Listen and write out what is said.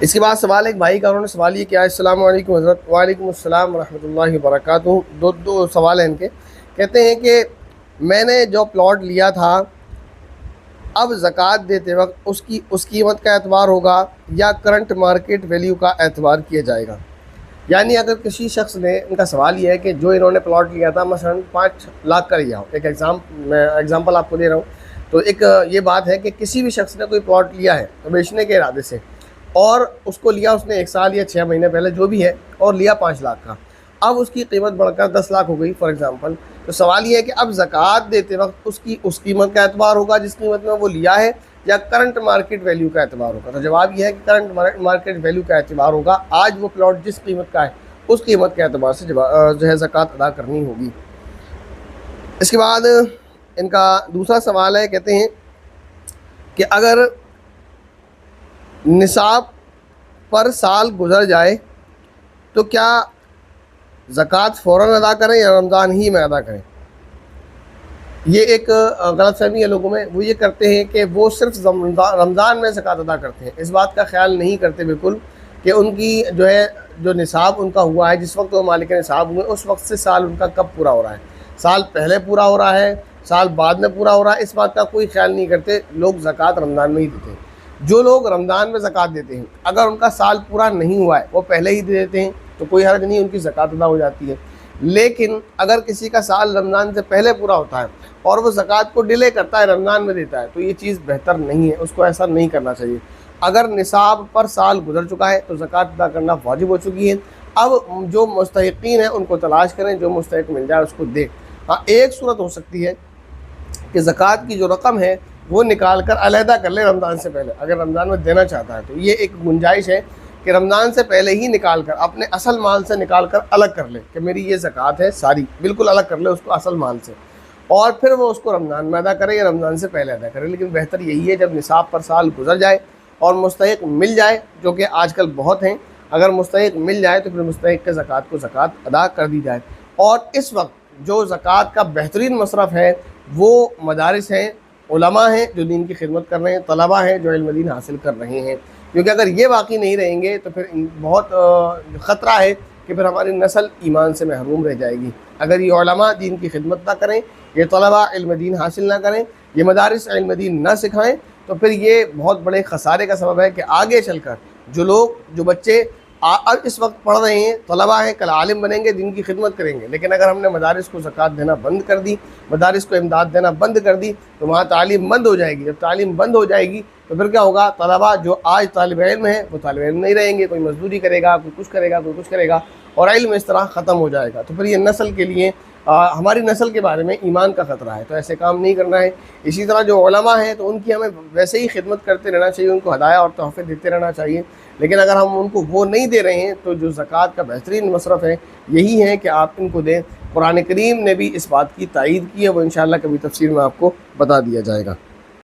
इसके बाद सवाल एक भाई का, उन्होंने सवाल ये किया, अस्सलाम वालेकुम हज़रत। वालेकुम अस्सलाम रहमतुल्लाहि व बरकातुहू। दो सवाल हैं इनके। कहते हैं कि मैंने जो प्लॉट लिया था, अब ज़कात देते वक्त उसकी उस कीमत का एतबार होगा या करंट मार्केट वैल्यू का एतबार किया जाएगा। यानी अगर किसी शख्स ने, इनका सवाल ये है कि जो इन्होंने प्लॉट लिया था, मसलन 5 लाख का लिया हो, एक मैं एग्ज़ाम्पल आपको दे रहा हूँ। तो एक ये बात है कि किसी भी शख्स ने कोई प्लॉट लिया है तो बेचने के इरादे से, और उसको लिया उसने 1 साल या 6 महीने पहले जो भी है, और लिया 5 लाख का। अब उसकी कीमत बढ़कर 10 लाख हो गई फॉर एग्ज़ाम्पल। तो सवाल ये है कि अब ज़कात देते वक्त उसकी उस कीमत का एतबार होगा जिस कीमत में वो लिया है, या करंट मार्केट वैल्यू का एतबार होगा। तो जवाब यह है कि करंट मार्केट वैल्यू का एतबार होगा। आज वो प्लॉट जिस कीमत का है उस कीमत के एतबार से जो है ज़कात अदा करनी होगी। इसके बाद इनका दूसरा सवाल है, कहते हैं कि अगर निसाब पर साल गुजर जाए तो क्या ज़कात फ़ौरन अदा करें या रमज़ान ही में अदा करें। ये एक गलतफहमी है लोगों में। वो ये करते हैं कि वो सिर्फ रमज़ान में ज़कात अदा करते हैं, इस बात का ख्याल नहीं करते बिल्कुल कि उनकी जो है जो निसाब उनका हुआ है, जिस वक्त वो मालिक निसाब हुए उस वक्त से साल उनका कब पूरा हो रहा है। साल पहले पूरा हो रहा है, साल बाद में पूरा हो रहा है, इस बात का कोई ख्याल नहीं करते लोग। ज़कात रमज़ान में ही देते हैं। जो लोग रमज़ान में ज़कात देते हैं, अगर उनका साल पूरा नहीं हुआ है, वो पहले ही दे देते हैं तो कोई हर्ज नहीं, उनकी ज़कात अदा हो जाती है। लेकिन अगर किसी का साल रमज़ान से पहले पूरा होता है और वो ज़कात को डिले करता है, रमज़ान में देता है, तो ये चीज़ बेहतर नहीं है, उसको ऐसा नहीं करना चाहिए। अगर निसाब पर साल गुजर चुका है तो ज़कात अदा करना वाजिब हो चुकी है। अब जो मुस्तहिक़ीन हैं उनको तलाश करें, जो मुस्तहिक़ मिल जाए उसको दें। हाँ, एक सूरत हो सकती है कि ज़कात की जो रकम है वो निकाल कर अलहदा कर ले रमज़ान से पहले, अगर रमज़ान में देना चाहता है तो ये एक गुंजाइश है कि रमज़ान से पहले ही निकाल कर अपने असल माल से निकाल कर अलग कर ले कि मेरी ये ज़कात है सारी, बिल्कुल अलग कर ले उसको असल माल से, और फिर वो उसको रमज़ान में अदा करे या रमज़ान से पहले अदा करे। लेकिन बेहतर यही है जब निसाब पर साल गुजर जाए और मुस्तहिक़ मिल जाए, जो कि आजकल बहुत हैं, अगर मुस्तहिक़ मिल जाए तो फिर मुस्तहिक़ के ज़कात को ज़कात अदा कर दी जाए। और इस वक्त जो ज़कात का बेहतरीन मसरफ़ है वो मदारिस हैं, उलमा हैं जो दीन की खिदमत कर रहे हैं, तलबा हैं जो इल्म दीन हासिल कर रहे हैं। क्योंकि अगर ये बाकी नहीं रहेंगे तो फिर बहुत ख़तरा है कि फिर हमारी नस्ल ईमान से महरूम रह जाएगी। अगर ये उलमा दीन की खिदमत ना करें, ये तलबा इल्म दीन हासिल ना करें, ये मदारिस इल्म दीन ना सिखाएँ, तो फिर ये बहुत बड़े ख़सारे का सबब है कि आगे चलकर जो बच्चे अब इस वक्त पढ़ रहे हैं, तलबा हैं, कल आलिम बनेंगे, दिन की खिदमत करेंगे। लेकिन अगर हमने मदारिस को ज़कात देना बंद कर दी, मदारिस को इमदाद देना बंद कर दी, तो वहाँ तालीम बंद हो जाएगी। जब तालीम बंद हो जाएगी तो फिर क्या होगा, तलबा जो आज तालिब इल्म है वो तालिब इल्म नहीं रहेंगे, कोई मजदूरी करेगा, कोई कुछ करेगा, कोई कुछ करेगा, और इल्म इस तरह ख़त्म हो जाएगा। तो फिर ये नस्ल के लिए हमारी नस्ल के बारे में ईमान का ख़तरा है, तो ऐसे काम नहीं करना है। इसी तरह जो उलमा हैं तो उनकी हमें वैसे ही खिदमत करते रहना चाहिए, उनको हदाया और तोहफ़े देते रहना चाहिए। लेकिन अगर हम उनको वो नहीं दे रहे हैं तो जो ज़कात का बेहतरीन मसरफ़ है यही है कि आप इनको दें। कुरान करीम ने भी इस बात की तायीद की है, वो इंशाअल्लाह कभी तफसीर में आपको बता दिया जाएगा।